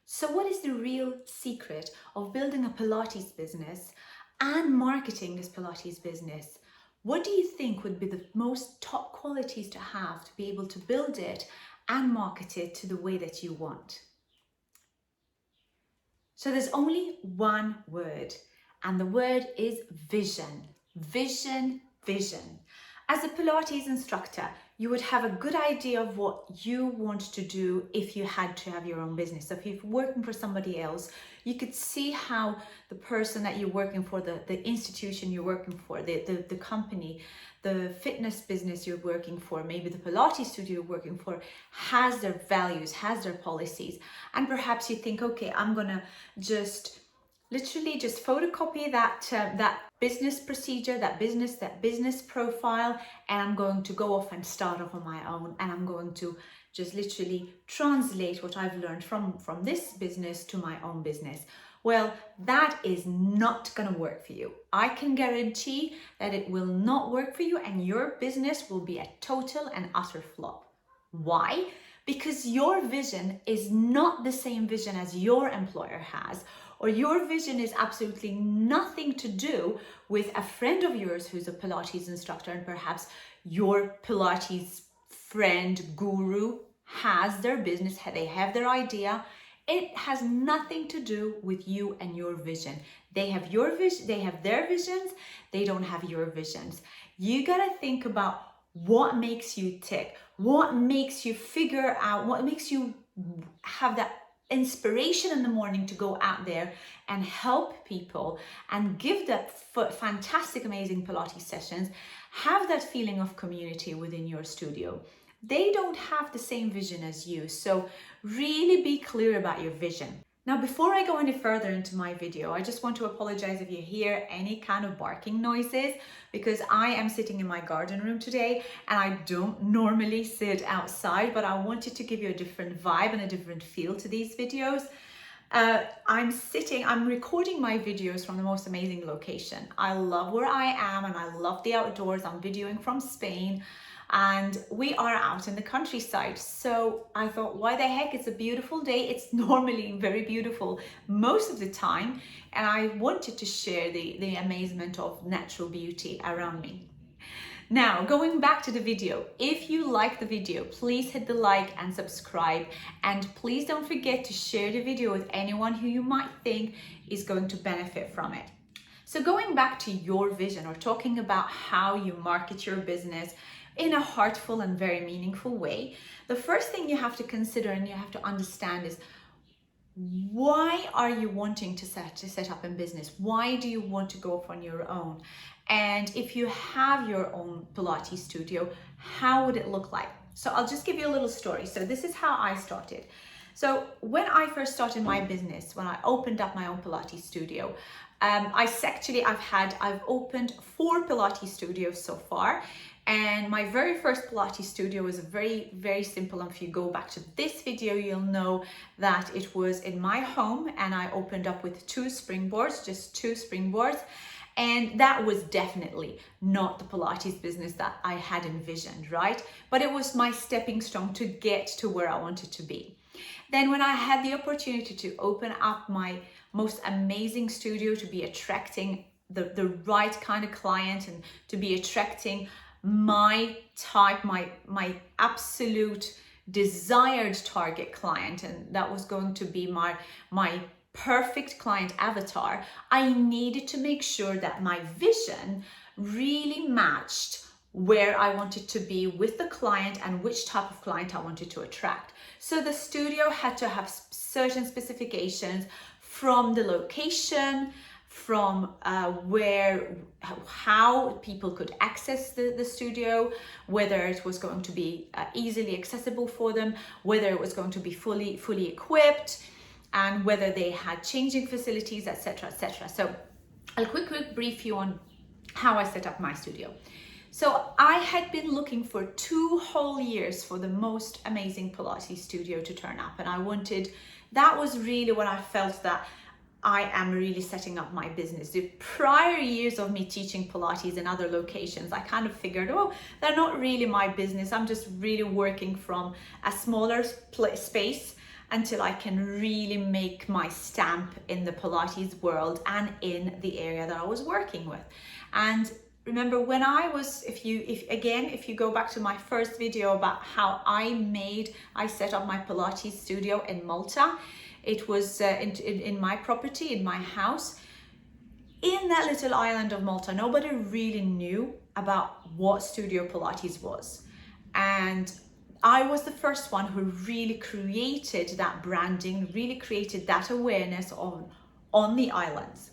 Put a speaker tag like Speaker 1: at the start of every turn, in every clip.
Speaker 1: So what is the real secret of building a Pilates business and marketing this Pilates business? What do you think would be the most top qualities to have to be able to build it and market it to the way that you want? So there's only one word, and the word is vision. Vision, vision. As a Pilates instructor, you would have a good idea of what you want to do if you had to have your own business. So if you're working for somebody else, you could see how the person that you're working for, the institution you're working for, the company, the fitness business you're working for, maybe the Pilates studio you're working for, has their values, has their policies. And perhaps you think, okay, I'm gonna literally just photocopy that business procedure, that business profile, and I'm going to go off and start off on my own, and I'm going to just literally translate what I've learned from this business to my own business. Well, that is not going to work for you. I can guarantee that it will not work for you, and your business will be a total and utter flop. Why? Because your vision is not the same vision as your employer has, or your vision is absolutely nothing to do with a friend of yours who's a Pilates instructor, and perhaps your Pilates friend guru has their business, they have their idea. It has nothing to do with you and your vision. They have your vision, they have their visions, they don't have your visions. You gotta think about what makes you tick, what makes you figure out, what makes you have that inspiration in the morning to go out there and help people and give that fantastic, amazing Pilates sessions, have that feeling of community within your studio. They don't have the same vision as you, so really be clear about your vision. Now, before I go any further into my video, I just want to apologize if you hear any kind of barking noises, because I am sitting in my garden room today and I don't normally sit outside, but I wanted to give you a different vibe and a different feel to these videos. I'm recording my videos from the most amazing location. I love where I am and I love the outdoors. I'm videoing from Spain. And we are out in the countryside. So I thought, why the heck, it's a beautiful day. It's normally very beautiful most of the time. And I wanted to share the amazement of natural beauty around me. Now, going back to the video, if you like the video, please hit the like and subscribe. And please don't forget to share the video with anyone who you might think is going to benefit from it. So going back to your vision, or talking about how you market your business in a heartful and very meaningful way, the first thing you have to consider and you have to understand is, why are you wanting to set up a business? Why do you want to go off on your own? And if you have your own Pilates studio, how would it look like? So I'll just give you a little story. So this is how I started. So when I first started my business, when I opened up my own Pilates studio, I've opened 4 Pilates studios so far. And my very first Pilates studio was very, very simple. And if you go back to this video, you'll know that it was in my home, and I opened up with 2 springboards, just 2 springboards. And that was definitely not the Pilates business that I had envisioned, right? But it was my stepping stone to get to where I wanted to be. Then when I had the opportunity to open up my most amazing studio, to be attracting the right kind of client, and to be attracting my type, my absolute desired target client, and that was going to be my perfect client avatar, I needed to make sure that my vision really matched where I wanted to be with the client and which type of client I wanted to attract. So the studio had to have certain specifications, from the location, from how people could access the studio, whether it was going to be easily accessible for them, whether it was going to be fully equipped, and whether they had changing facilities, etc., etc. So I'll quickly brief you on how I set up my studio. So I had been looking for 2 whole years for the most amazing Pilates studio to turn up, and that was really when I felt that I am really setting up my business. The prior years of me teaching Pilates in other locations, I kind of figured, oh, they're not really my business. I'm just really working from a smaller space. until I can really make my stamp in the Pilates world and in the area that I was working with. And remember when I was, if you go back to my first video about how I set up my Pilates studio in Malta, it was in my property, in my house. In that little island of Malta, nobody really knew about what Studio Pilates was. And I was the first one who really created that branding, really created that awareness on the islands.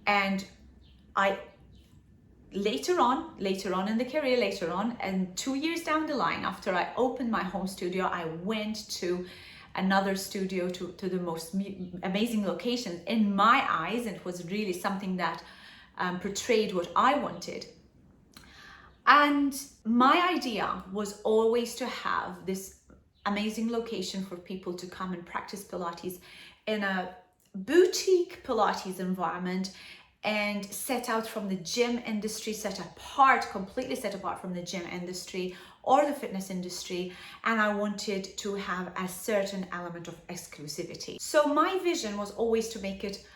Speaker 1: And I later on in the career, and 2 years down the line, after I opened my home studio, I went to another studio, to the most amazing location in my eyes. It was really something that portrayed what I wanted. And my idea was always to have this amazing location for people to come and practice Pilates in a boutique Pilates environment, and set out from the gym industry, completely set apart from the gym industry or the fitness industry. And I wanted to have a certain element of exclusivity. So my vision was always to make it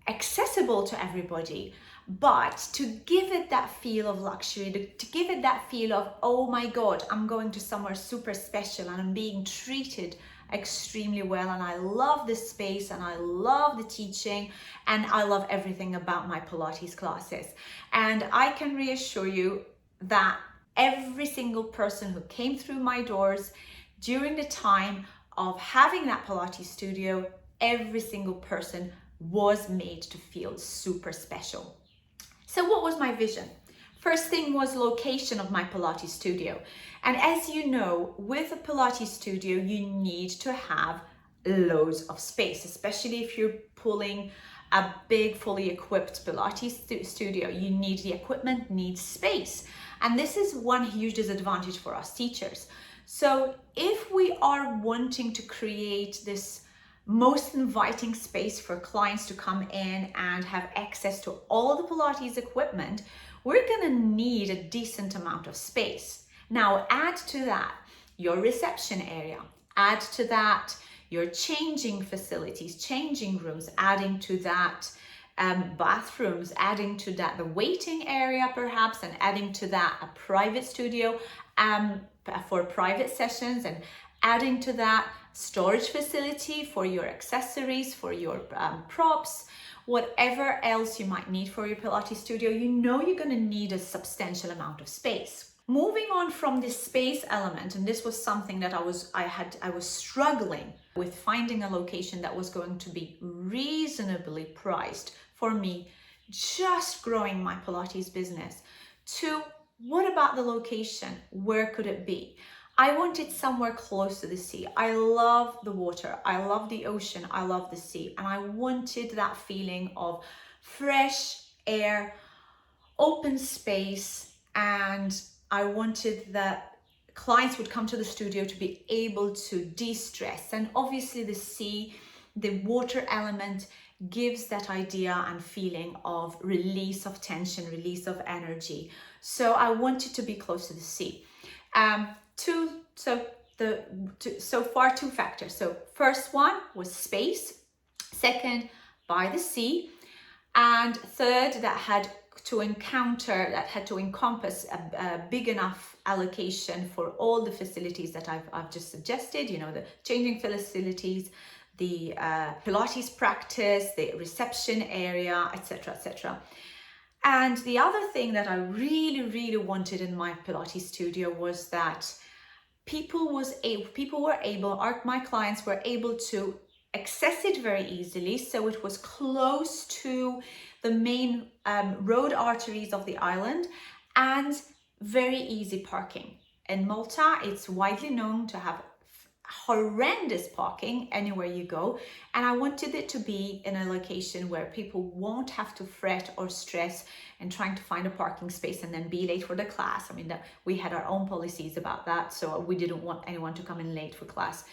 Speaker 1: accessible to everybody, but to give it that feel of luxury, to give it that feel of, oh my God, I'm going to somewhere super special and I'm being treated extremely well, and I love this space, and I love the teaching, and I love everything about my Pilates classes. And I can reassure you that every single person who came through my doors during the time of having that Pilates studio, every single person was made to feel super special. So what was my vision? First thing was location of my Pilates studio. And as you know, with a Pilates studio, you need to have loads of space, especially if you're pulling a big, fully equipped Pilates studio. You need the equipment, needs space. And this is one huge disadvantage for us teachers. So if we are wanting to create this most inviting space for clients to come in and have access to all the Pilates equipment, we're gonna need a decent amount of space. Now add to that your reception area, add to that your changing facilities, changing rooms, adding to that bathrooms, adding to that the waiting area perhaps, and adding to that a private studio for private sessions, and adding to that storage facility for your accessories, for your props, whatever else you might need for your Pilates studio. You know you're going to need a substantial amount of space. Moving on from this space element, and this was something that I was struggling with, finding a location that was going to be reasonably priced for me, just growing my Pilates business, to what about the location? Where could it be? I wanted somewhere close to the sea. I love the water, I love the ocean, I love the sea, and I wanted that feeling of fresh air, open space, and I wanted that clients would come to the studio to be able to de-stress. And obviously the sea, the water element, gives that idea and feeling of release of tension, release of energy. So I wanted to be close to the sea. So far, two factors. So first one was space, second, by the sea, and third, that had to encompass a big enough allocation for all the facilities that I've just suggested, you know, the changing facilities, the Pilates practice, the reception area, etc., etc. And the other thing that I really wanted in my Pilates studio was that my clients were able to access it very easily. So it was close to the main road arteries of the island, and very easy parking. In Malta, it's widely known to have horrendous parking anywhere you go, and I wanted it to be in a location where people won't have to fret or stress and trying to find a parking space and then be late for the class. I mean, we had our own policies about that, so we didn't want anyone to come in late for class.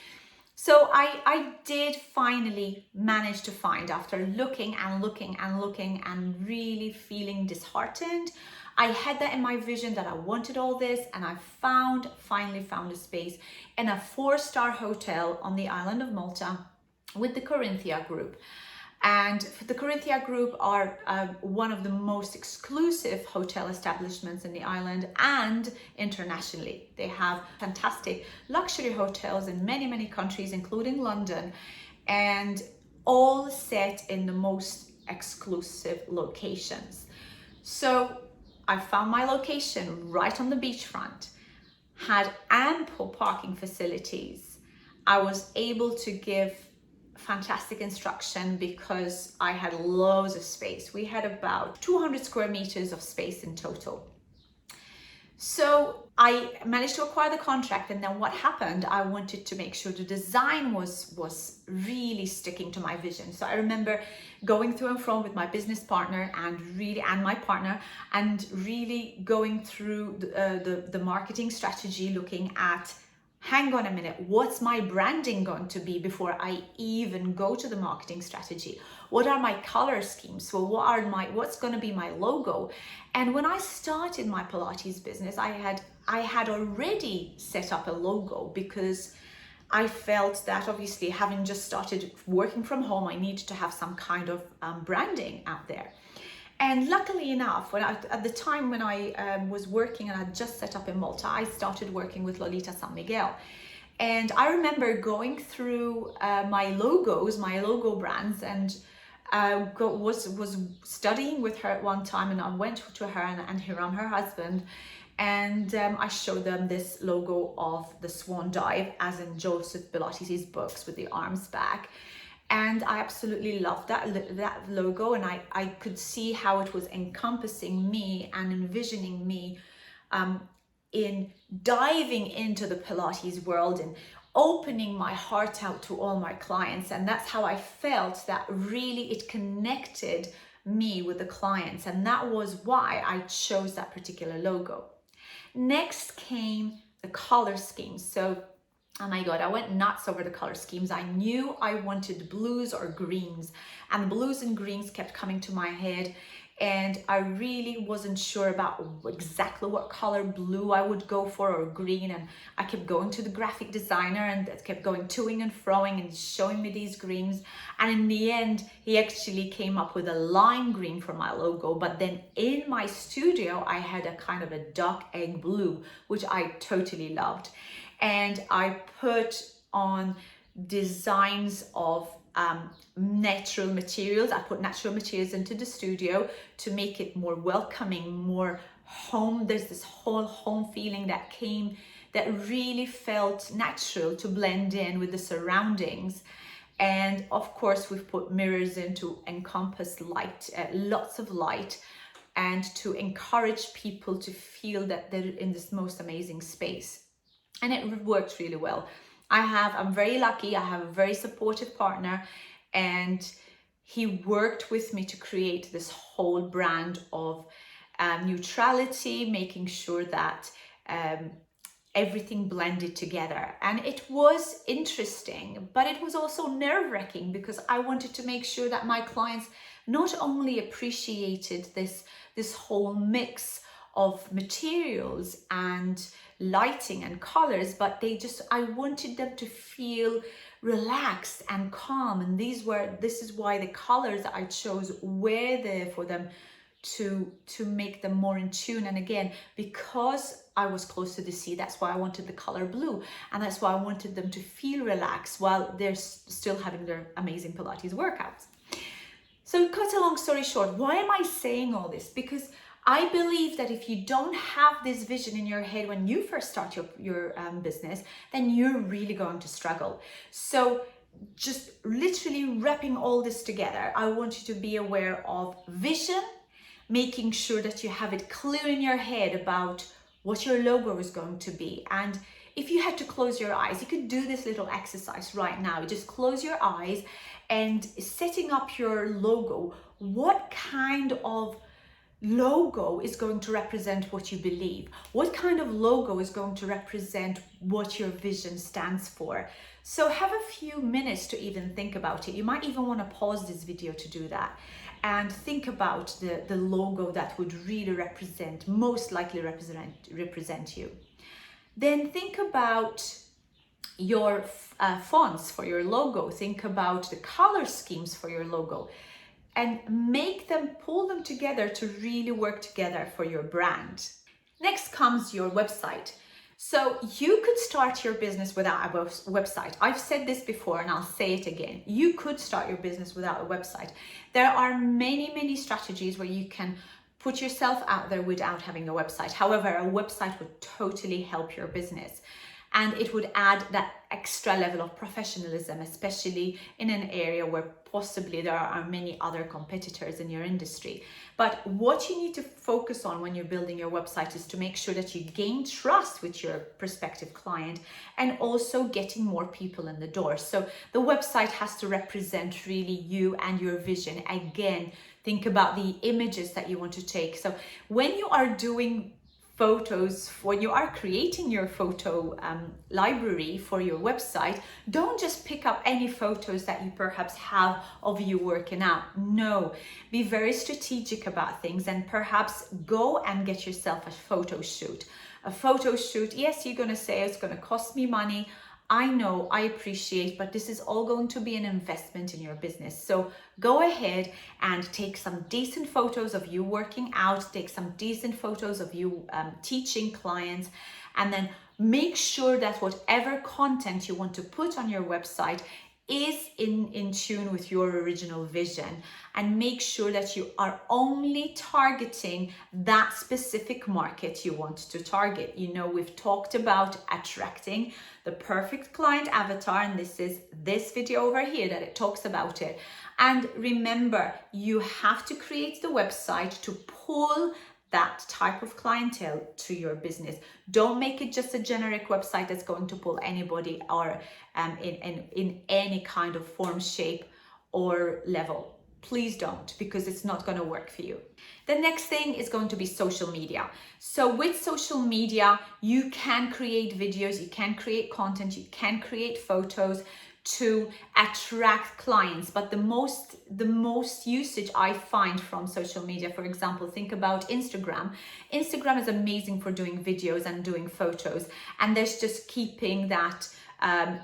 Speaker 1: So I did finally manage to find, after looking and really feeling disheartened, I had that in my vision that I wanted all this, and I finally found a space in a 4-star hotel on the island of Malta with the Corinthia Group. And the Corinthia Group are one of the most exclusive hotel establishments in the island and internationally. They have fantastic luxury hotels in many, many countries, including London, and all set in the most exclusive locations. So I found my location right on the beachfront, had ample parking facilities. I was able to give fantastic instruction because I had loads of space. We had about 200 square meters of space in total. So I managed to acquire the contract, and then what happened, I wanted to make sure the design was really sticking to my vision. So I remember going through and from with my business partner and my partner, and really going through the marketing strategy, looking at, hang on a minute, what's my branding going to be before I even go to the marketing strategy? What are my color schemes? So what's going to be my logo? And when I started my Pilates business, I had already set up a logo, because I felt that obviously, having just started working from home, I needed to have some kind of branding out there. And luckily enough, at the time when I was working and I just set up in Malta, I started working with Lolita San Miguel. And I remember going through my logo brands, and was studying with her at one time, and I went to her and Hiram, her husband, and I showed them this logo of the swan dive, as in Joseph Pilates' books, with the arms back. And I absolutely loved that logo, and I could see how it was encompassing me and envisioning me in diving into the Pilates world and opening my heart out to all my clients. And that's how I felt that really it connected me with the clients, and that was why I chose that particular logo. Next came the color scheme. So oh my God, I went nuts over the color schemes. I knew I wanted blues or greens, and blues and greens kept coming to my head, and I really wasn't sure about exactly what color blue I would go for, or green. And I kept going to the graphic designer, and kept going toing and froing and showing me these greens. And in the end, he actually came up with a lime green for my logo. But then in my studio, I had a kind of a dark egg blue, which I totally loved. And I put on designs of natural materials. I put natural materials into the studio to make it more welcoming, more home. There's this whole home feeling that came, that really felt natural to blend in with the surroundings. And of course, we've put mirrors in to encompass light, lots of light, and to encourage people to feel that they're in this most amazing space. And it worked really well. I'm very lucky. I have a very supportive partner, and he worked with me to create this whole brand of neutrality, making sure that everything blended together. And it was interesting, but it was also nerve-wracking, because I wanted to make sure that my clients not only appreciated this whole mix of materials and lighting and colors, but I wanted them to feel relaxed and calm. And this is why the colors that I chose were there for them to make them more in tune. And again, because I was close to the sea, that's why I wanted the color blue, and that's why I wanted them to feel relaxed while they're still having their amazing Pilates workouts. So cut a long story short, why am I saying all this? Because I believe that if you don't have this vision in your head when you first start your business, then you're really going to struggle. So just literally wrapping all this together, I want you to be aware of vision, making sure that you have it clear in your head about what your logo is going to be. And if you had to close your eyes, you could do this little exercise right now. You just close your eyes and setting up your logo. What kind of logo is going to represent what you believe? What kind of logo is going to represent what your vision stands for? So have a few minutes to even think about it. You might even want to pause this video to do that and think about the logo that would really most likely represent you. Then think about your fonts for your logo. Think about the color schemes for your logo, and pull them together to really work together for your brand. Next comes your website. So you could start your business without a website. I've said this before and I'll say it again. You could start your business without a website. There are many strategies where you can put yourself out there without having a website. However, a website would totally help your business. And it would add that extra level of professionalism, especially in an area where possibly there are many other competitors in your industry. But what you need to focus on when you're building your website is to make sure that you gain trust with your prospective client and also getting more people in the door. So the website has to represent really you and your vision. Again, think about the images that you want to take. So when you are doing photos, when you are creating your photo library for your website, don't just pick up any photos that you perhaps have of you working out. No, be very strategic about things and perhaps go and get yourself a photo shoot. A photo shoot, yes, you're going to say it's going to cost me money. I know, I appreciate, but this is all going to be an investment in your business. So go ahead and take some decent photos of you working out, take some decent photos of you teaching clients, and then make sure that whatever content you want to put on your website is in tune with your original vision, and make sure that you are only targeting that specific market you want to target. You know, we've talked about attracting the perfect client avatar, and this is this video over here that it talks about it. And remember, you have to create the website to pull that type of clientele to your business. Don't make it just a generic website that's going to pull anybody or in any kind of form, shape, or level. Please don't, because it's not going to work for you. The next thing is going to be social media. So with social media, you can create videos, you can create content, you can create photos to attract clients. But the most usage I find from social media, for example, think about Instagram. Instagram is amazing for doing videos and doing photos, and there's just keeping that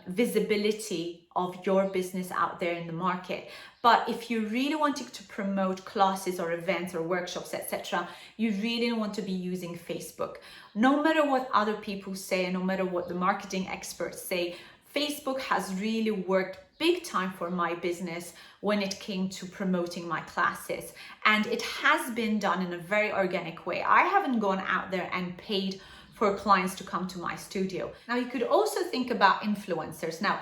Speaker 1: visibility of your business out there in the market. But if you really wanted to promote classes or events or workshops, etc., you really want to be using Facebook. No matter what other people say and no matter what the marketing experts say, Facebook has really worked big time for my business when it came to promoting my classes. And it has been done in a very organic way. I haven't gone out there and paid for clients to come to my studio. Now, you could also think about influencers. Now,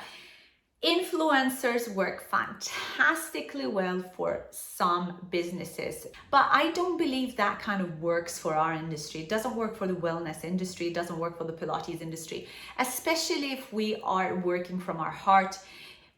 Speaker 1: influencers work fantastically well for some businesses, but I don't believe that kind of works for our industry. It doesn't work for the wellness industry. It doesn't work for the Pilates industry, especially if we are working from our heart.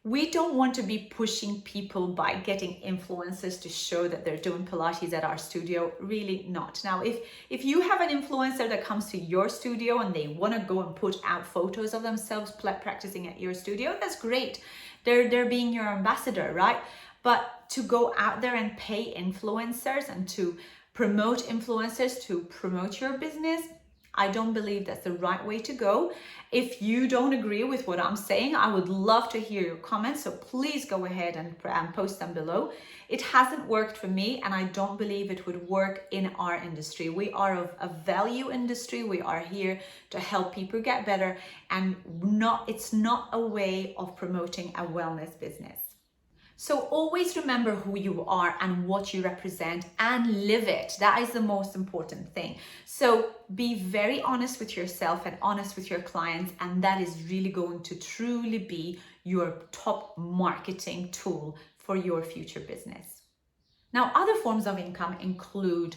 Speaker 1: We don't want to be pushing people by getting influencers to show that they're doing Pilates at our studio. Really not. Now, if you have an influencer that comes to your studio and they want to go and put out photos of themselves practicing at your studio, that's great. They're being your ambassador, right? But to go out there and pay influencers and to promote influencers to promote your business, I don't believe that's the right way to go. If you don't agree with what I'm saying, I would love to hear your comments. So please go ahead and post them below. It hasn't worked for me, and I don't believe it would work in our industry. We are of a value industry. We are here to help people get better, and it's not a way of promoting a wellness business. So always remember who you are and what you represent and live it. That is the most important thing. So be very honest with yourself and honest with your clients, and that is really going to truly be your top marketing tool for your future business. Now, other forms of income include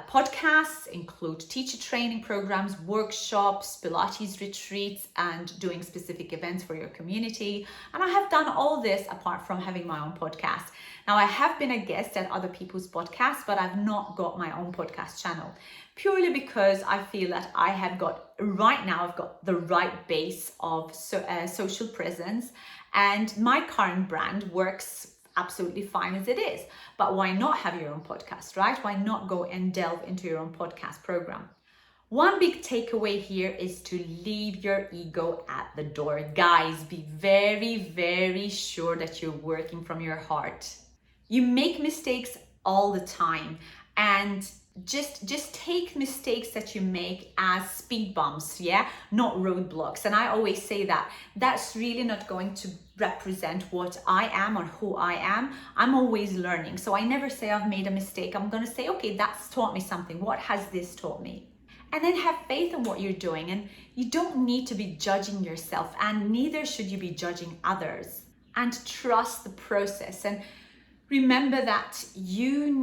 Speaker 1: podcasts, include teacher training programs, workshops, Pilates retreats, and doing specific events for your community. And I have done all this apart from having my own podcast. Now, I have been a guest at other people's podcasts, but I've not got my own podcast channel, purely because I feel that I've got the right base of social presence, and my current brand works absolutely fine as it is. But why not have your own podcast, right? Why not go and delve into your own podcast program? One big takeaway here is to leave your ego at the door. Guys, be very, very sure that you're working from your heart. You make mistakes all the time, and just take mistakes that you make as speed bumps, not roadblocks. And I always say that that's really not going to represent what I am or who I am. I'm always learning. So I never say I've made a mistake. I'm going to say, okay, that's taught me something. What has this taught me? And then have faith in what you're doing. And you don't need to be judging yourself, and neither should you be judging others. And trust the process. And remember that you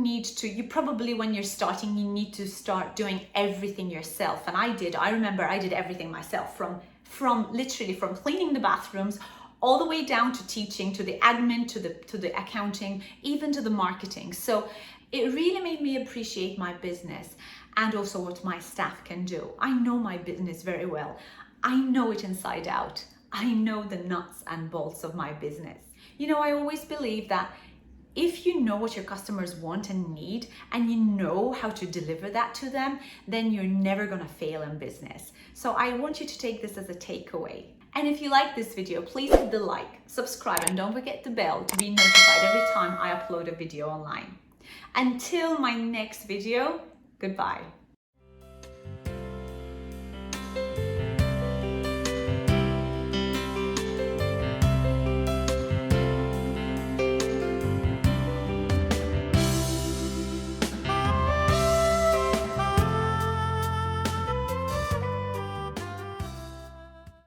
Speaker 1: probably, when you're starting, you need to start doing everything yourself. And I remember I did everything myself, from literally from cleaning the bathrooms all the way down to teaching, to the admin, to the accounting, even to the marketing. So it really made me appreciate my business and also what my staff can do. I know my business very well. I know it inside out. I know the nuts and bolts of my business. I always believe that if you know what your customers want and need, and you know how to deliver that to them, then you're never gonna fail in business. So I want you to take this as a takeaway. And if you like this video, please hit the like, subscribe, and don't forget the bell to be notified every time I upload a video online. Until my next video, goodbye.